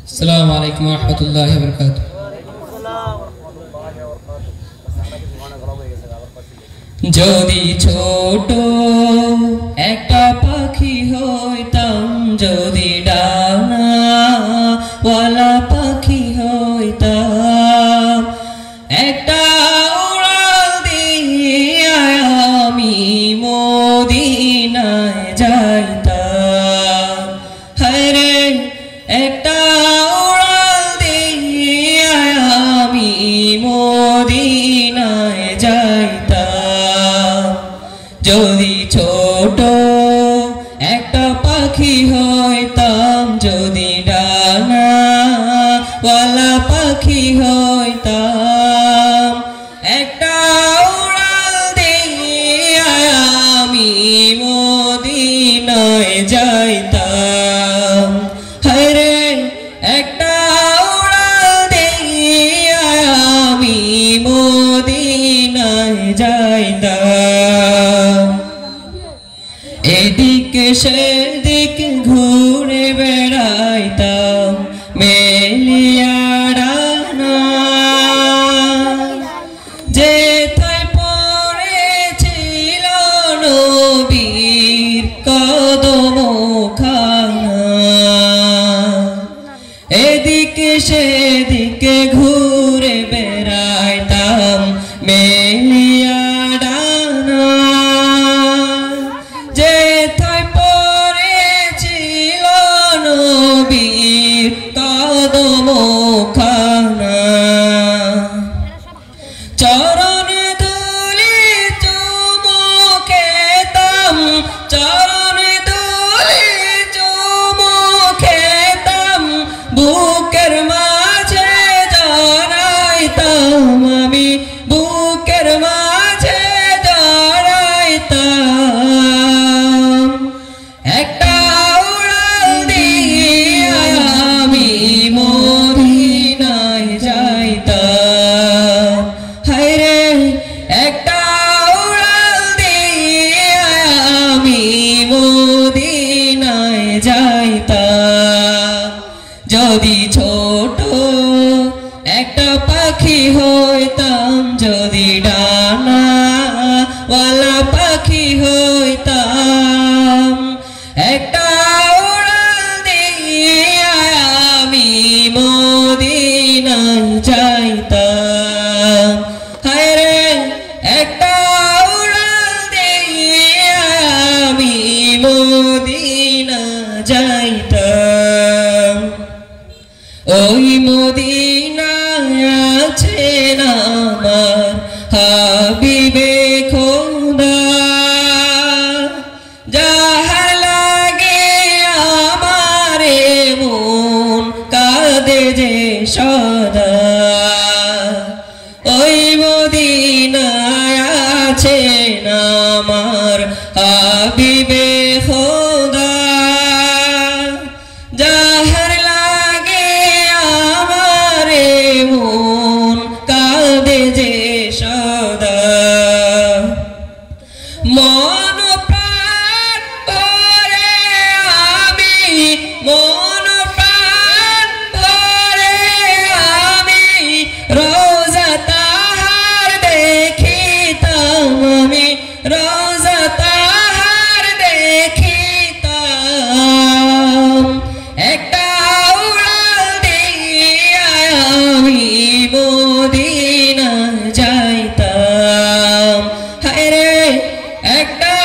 আসসালামু আলাইকুম ওয়া রাহমাতুল্লাহি ওয়া বারাকাতুহু। যদি ছোট একটা পাখি হইতাম, যদি ডানাওয়ালা পাখি হইতাম, একটা উড়াল দিয়া আমি মদিনায় যাইতাম। হায়রে একটা উড়াল দিয়া আমি মদিনায় যাইতাম। যদি ছোট একটা পাখি হইতাম, যদি ডানাওয়ালা পাখি হইতাম, একটা উড়াল দিয়া আমি মদিনায় যাইতাম। হায়রে একটা উড়াল দিয়া আমি মদিনায় যাইতাম। এদিকে সেদিক ঘুরে বেড়াইতাম মেলিয়া ডানা, যেথায় পড়েছিল নবীর কদমখানা। এদিকে সেদিকে ঘুরে বেড়াইতাম মেলিয়া ডানা, যেথায় পড়েছিল নবীর কদমখানা। চরণ ধুলি চুমু খেতাম, চরণ ধুলি চুমু খেতাম, বুকের মাঝে জড়াইতাম আমি, বুকের মাঝে জড়াইতাম। একটা উড়াল দিয়া আমি মদিনায় যাইতাম। হায়রে একটা উড়াল দিয়া আমি মদিনায় যাইতাম। যদি ছোট একটা পাখি হইতাম, যদি ডানাওয়ালা পাখি হইতাম, একটা উড়াল দিয়া আমি মদিনায় যাইতাম। হায়রে একটা উড়াল দিয়া আমি মদিনায় যাইতাম। ওই মদিনায় আছেন আমার হাবিবে খোদা, যাহার লাগে আমারে মন কাঁদে যে সদা। ওই মদিনায় আছেন আমার হাবিবে খোদা, যাহার লাগে আমারে মন কাঁদে যে সদা। মন প্রাণ ভরে আমি, মন প্রাণ ভরে আমি রোজা তাহার দেখিতাম আমি, রোজা তাহার দেখিতাম। একটা উড়াল দিয়া আমি মদিনায় যাইতাম। হায়রে একটা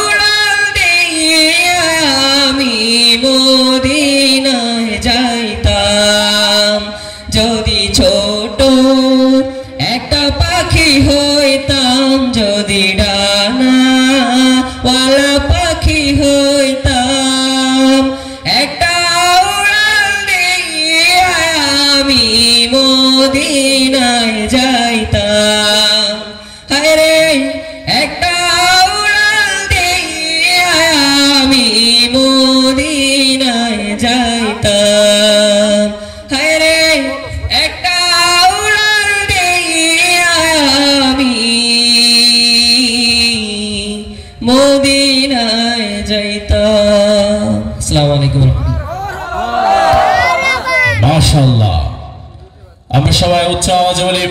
উড়াল দিয়া আমি মদিনায় যাইতাম। যদি ছোট একটা পাখি হইতাম, যদি ডানাওয়ালা পাখি হইতাম, একটা উড়াল দিয়া আমি মদিনায় যাইতাম। হায়রে একটা উড়াল দিয়া আমি মদিনায় যাইতাম। হায়রে একটা উড়াল দিয়া আমি মদিনায় যাইতাম। আসসালামু আলাইকুম। মাশাআল্লাহ, আমরা সবাই উচ্চ আওয়াজে বলি